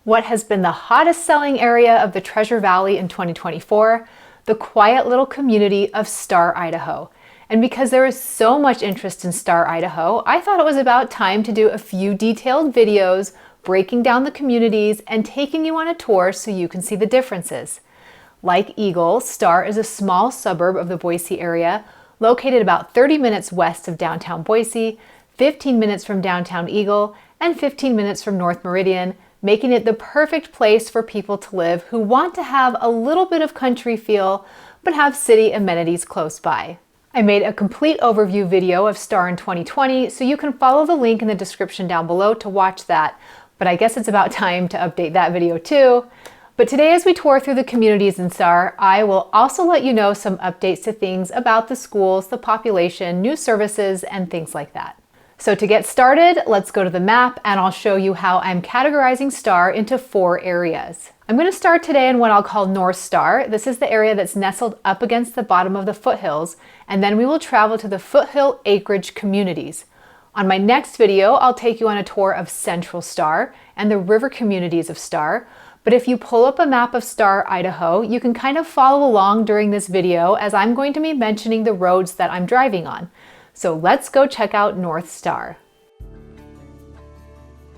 What has been the hottest selling area of the Treasure Valley in 2024? The quiet little community of Star, Idaho. And because there is so much interest in Star, Idaho, I thought it was about time to do a few detailed videos breaking down the communities and taking you on a tour so you can see the differences. Like Eagle, Star is a small suburb of the Boise area, located about 30 minutes west of downtown Boise, 15 minutes from downtown Eagle, and 15 minutes from North Meridian, making it the perfect place for people to live who want to have a little bit of country feel, but have city amenities close by. I made a complete overview video of Star in 2020, so you can follow the link in the description down below to watch that, but I guess it's about time to update that video too. But today, as we tour through the communities in Star, I will also let you know some updates to things about the schools, the population, new services, and things like that. So to get started, let's go to the map and I'll show you how I'm categorizing Star into 4 areas. I'm going to start today in what I'll call North Star. This is the area that's nestled up against the bottom of the foothills, and then we will travel to the Foothill acreage communities. On my next video, I'll take you on a tour of Central Star and the river communities of Star. But if you pull up a map of Star, Idaho, you can kind of follow along during this video as I'm going to be mentioning the roads that I'm driving on. So let's go check out North Star.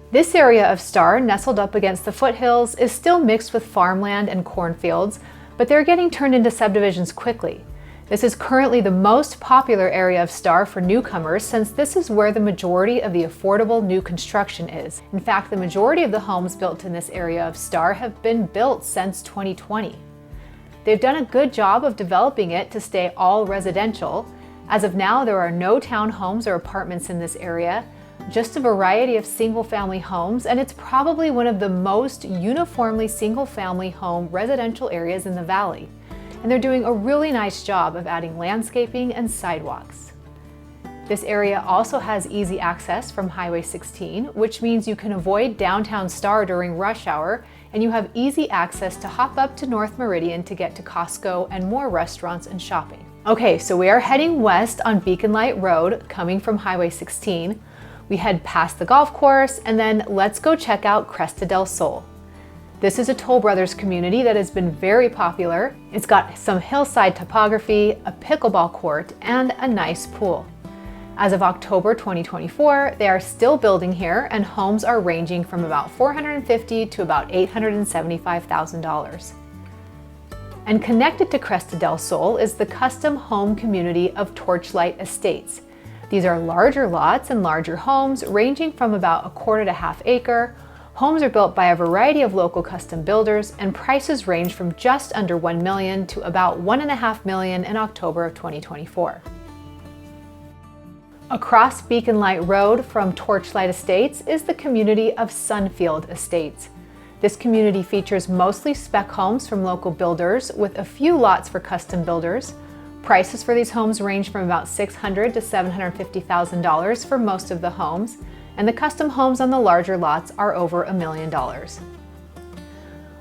This area of Star, nestled up against the foothills, is still mixed with farmland and cornfields, but they're getting turned into subdivisions quickly. This is currently the most popular area of Star for newcomers, since this is where the majority of the affordable new construction is. In fact, the majority of the homes built in this area of Star have been built since 2020. They've done a good job of developing it to stay all residential. As of now, there are no townhomes or apartments in this area, just a variety of single-family homes, and it's probably one of the most uniformly single-family home residential areas in the valley. And they're doing a really nice job of adding landscaping and sidewalks. This area also has easy access from Highway 16, which means you can avoid downtown Star during rush hour, and you have easy access to hop up to North Meridian to get to Costco and more restaurants and shopping. Okay, so we are heading west on Beacon Light Road, coming from Highway 16. We head past the golf course, and then let's go check out Cresta del Sol. This is a Toll Brothers community that has been very popular. It's got some hillside topography, a pickleball court, and a nice pool. As of October 2024, they are still building here, and homes are ranging from about $450,000 to about $875,000. And connected to Cresta del Sol is the custom home community of Torchlight Estates. These are larger lots and larger homes ranging from about 1.25 acres. Homes are built by a variety of local custom builders, and prices range from just under $1 million to about $1.5 million in October of 2024. Across Beacon Light Road from Torchlight Estates is the community of Sunfield Estates. This community features mostly spec homes from local builders with a few lots for custom builders. Prices for these homes range from about $600,000 to $750,000 for most of the homes, and the custom homes on the larger lots are over $1 million.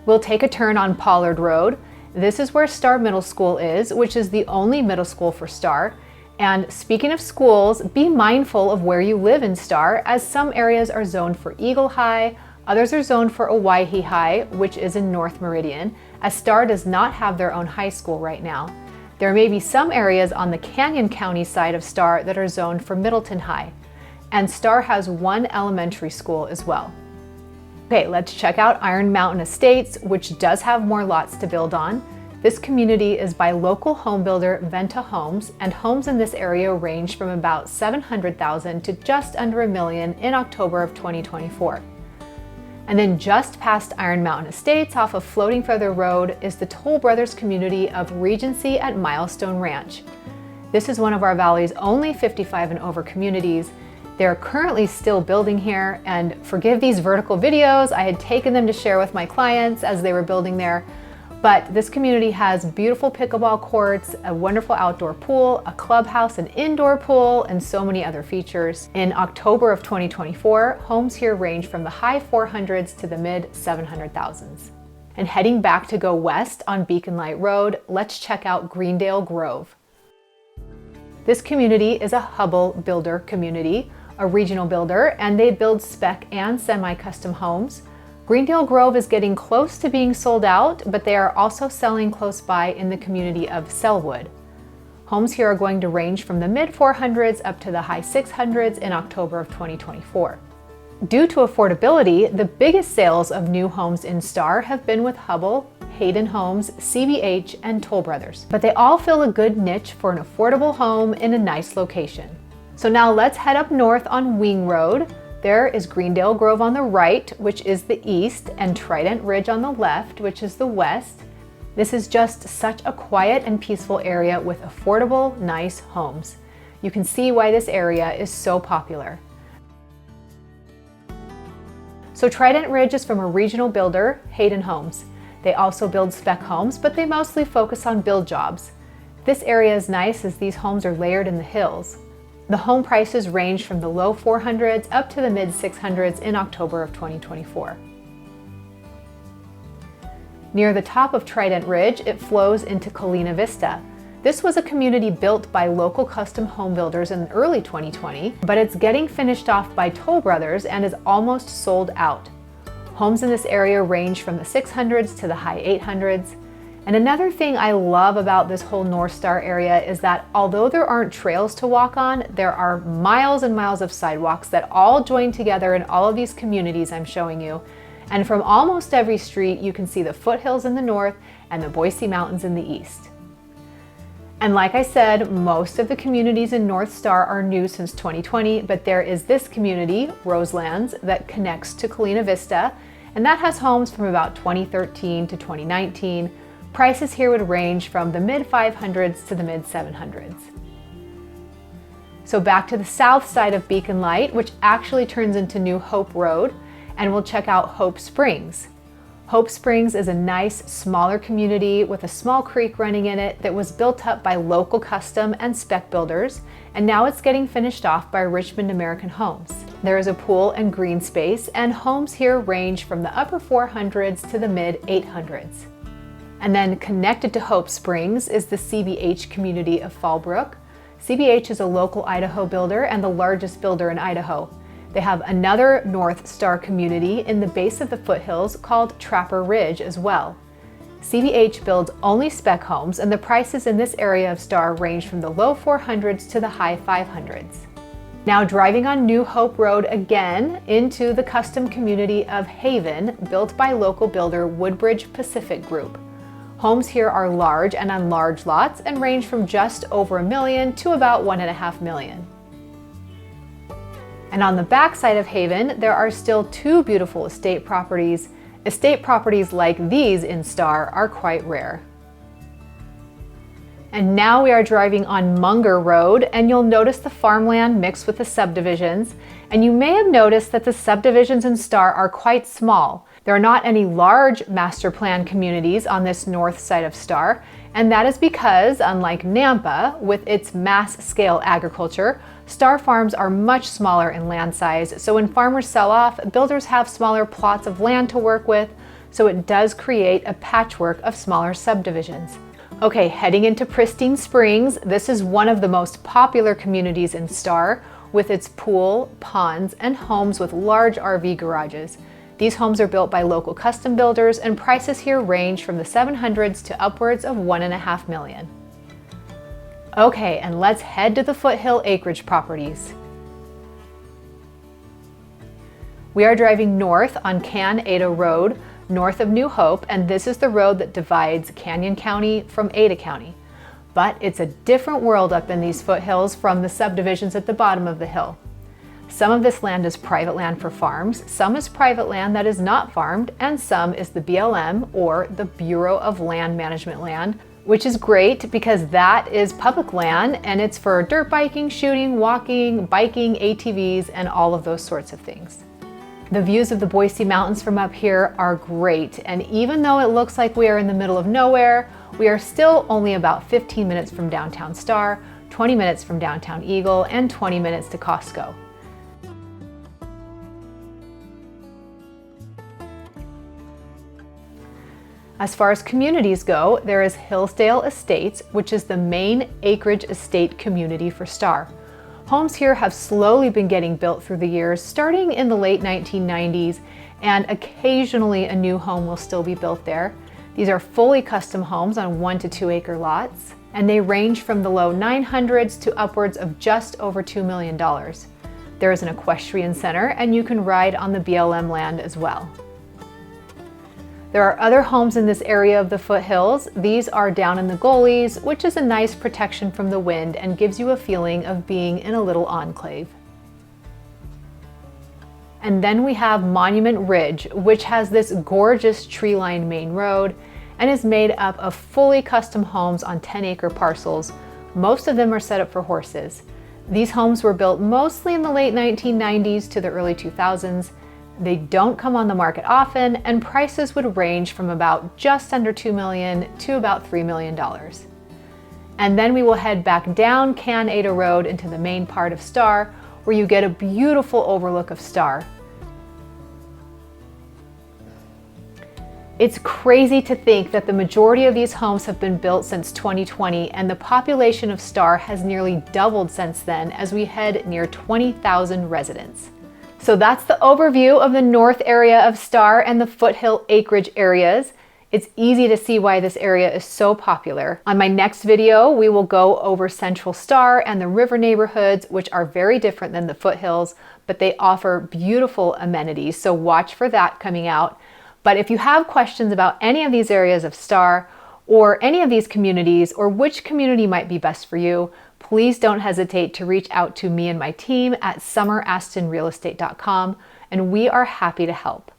We'll take a turn on Pollard Road. This is where Star Middle School is, which is the only middle school for Star. And speaking of schools, be mindful of where you live in Star, as some areas are zoned for Eagle High, others are zoned for Owyhee High, which is in North Meridian, as Star does not have their own high school right now. There may be some areas on the Canyon County side of Star that are zoned for Middleton High. And Star has one elementary school as well. Okay, let's check out Iron Mountain Estates, which does have more lots to build on. This community is by local home builder Venta Homes, and homes in this area range from about $700,000 to just under $1 million in October of 2024. And then just past Iron Mountain Estates off of Floating Feather Road is the Toll Brothers community of Regency at Milestone Ranch. This is one of our valley's only 55 and over communities. They're currently still building here, and forgive these vertical videos, I had taken them to share with my clients as they were building there. But this community has beautiful pickleball courts, a wonderful outdoor pool, a clubhouse, an indoor pool, and so many other features. In October of 2024, homes here range from the high 400s to the mid 700,000s. And heading back to go west on Beacon Light Road, let's check out Greendale Grove. This community is a Hubble builder community, a regional builder, and they build spec and semi-custom homes. Greendale Grove is getting close to being sold out, but they are also selling close by in the community of Sellwood. Homes here are going to range from the mid-400s up to the high 600s in October of 2024. Due to affordability, the biggest sales of new homes in Star have been with Hubble, Hayden Homes, CBH, and Toll Brothers. But they all fill a good niche for an affordable home in a nice location. So now let's head up north on Wing Road. There is Greendale Grove on the right, which is the east, and Trident Ridge on the left, which is the west. This is just such a quiet and peaceful area with affordable, nice homes. You can see why this area is so popular. So Trident Ridge is from a regional builder, Hayden Homes. They also build spec homes, but they mostly focus on build jobs. This area is nice as these homes are layered in the hills. The home prices range from the low 400s up to the mid 600s in October of 2024. Near the top of Trident Ridge, it flows into Colina Vista. This was a community built by local custom home builders in early 2020, but it's getting finished off by Toll Brothers and is almost sold out. Homes in this area range from the 600s to the high 800s. And another thing I love about this whole North Star area is that although there aren't trails to walk on, there are miles and miles of sidewalks that all join together in all of these communities I'm showing you. And from almost every street, you can see the foothills in the north and the Boise Mountains in the east. And like I said, most of the communities in North Star are new since 2020, but there is this community, Roselands, that connects to Colina Vista, and that has homes from about 2013 to 2019. Prices here would range from the mid 500s to the mid 700s. So back to the south side of Beacon Light, which actually turns into New Hope Road, and we'll check out Hope Springs. Hope Springs is a nice, smaller community with a small creek running in it that was built up by local custom and spec builders, and now it's getting finished off by Richmond American Homes. There is a pool and green space, and homes here range from the upper 400s to the mid 800s. And then connected to Hope Springs is the CBH community of Fallbrook. CBH is a local Idaho builder and the largest builder in Idaho. They have another North Star community in the base of the foothills called Trapper Ridge as well. CBH builds only spec homes, and the prices in this area of Star range from the low 400s to the high 500s. Now driving on New Hope Road again into the custom community of Haven, built by local builder Woodbridge Pacific Group. Homes here are large and on large lots and range from just over $1 million to about $1.5 million. And on the back side of Haven, there are still two beautiful estate properties. Estate properties like these in Star are quite rare. And now we are driving on Munger Road, and you'll notice the farmland mixed with the subdivisions. And you may have noticed that the subdivisions in Star are quite small. There are not any large master plan communities on this north side of Star, and that is because, unlike Nampa, with its mass scale agriculture, Star farms are much smaller in land size, so when farmers sell off, builders have smaller plots of land to work with, so it does create a patchwork of smaller subdivisions. Okay, heading into Pristine Springs, this is one of the most popular communities in Star, with its pool, ponds, and homes with large RV garages. These homes are built by local custom builders, and prices here range from the 700s to upwards of $1.5 million. Okay, and let's head to the Foothill acreage properties. We are driving north on Can Ada Road, north of New Hope, and this is the road that divides Canyon County from Ada County. But it's a different world up in these foothills from the subdivisions at the bottom of the hill. Some of this land is private land for farms, some is private land that is not farmed, and some is the BLM, or the Bureau of Land Management land, which is great because that is public land and it's for dirt biking, shooting, walking, biking, ATVs, and all of those sorts of things. The views of the Boise Mountains from up here are great, and even though it looks like we are in the middle of nowhere, we are still only about 15 minutes from downtown Star, 20 minutes from downtown Eagle, and 20 minutes to Costco. As far as communities go, there is Hillsdale Estates, which is the main acreage estate community for Star. Homes here have slowly been getting built through the years, starting in the late 1990s, and occasionally a new home will still be built there. These are fully custom homes on 1 to 2 acre lots, and they range from the low 900s to upwards of just over $2 million. There is an equestrian center, and you can ride on the BLM land as well. There are other homes in this area of the foothills. These are down in the gullies, which is a nice protection from the wind and gives you a feeling of being in a little enclave. And then we have Monument Ridge, which has this gorgeous tree-lined main road and is made up of fully custom homes on 10-acre parcels. Most of them are set up for horses. These homes were built mostly in the late 1990s to the early 2000s. They don't come on the market often, and prices would range from about just under $2 million to about $3 million. And then we will head back down Can-Ada Road into the main part of Star, where you get a beautiful overlook of Star. It's crazy to think that the majority of these homes have been built since 2020, and the population of Star has nearly doubled since then as we head near 20,000 residents. So that's the overview of the north area of Star and the foothill acreage areas. It's easy to see why this area is so popular. On my next video, we will go over Central Star and the river neighborhoods, which are very different than the foothills, but they offer beautiful amenities, so watch for that coming out. But if you have questions about any of these areas of Star, or any of these communities, or which community might be best for you, please don't hesitate to reach out to me and my team at summerastonrealestate.com, and we are happy to help.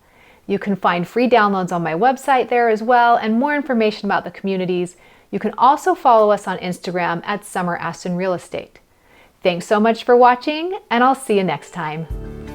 You can find free downloads on my website there as well, and more information about the communities. You can also follow us on Instagram at summerastonrealestate. Thanks so much for watching, and I'll see you next time.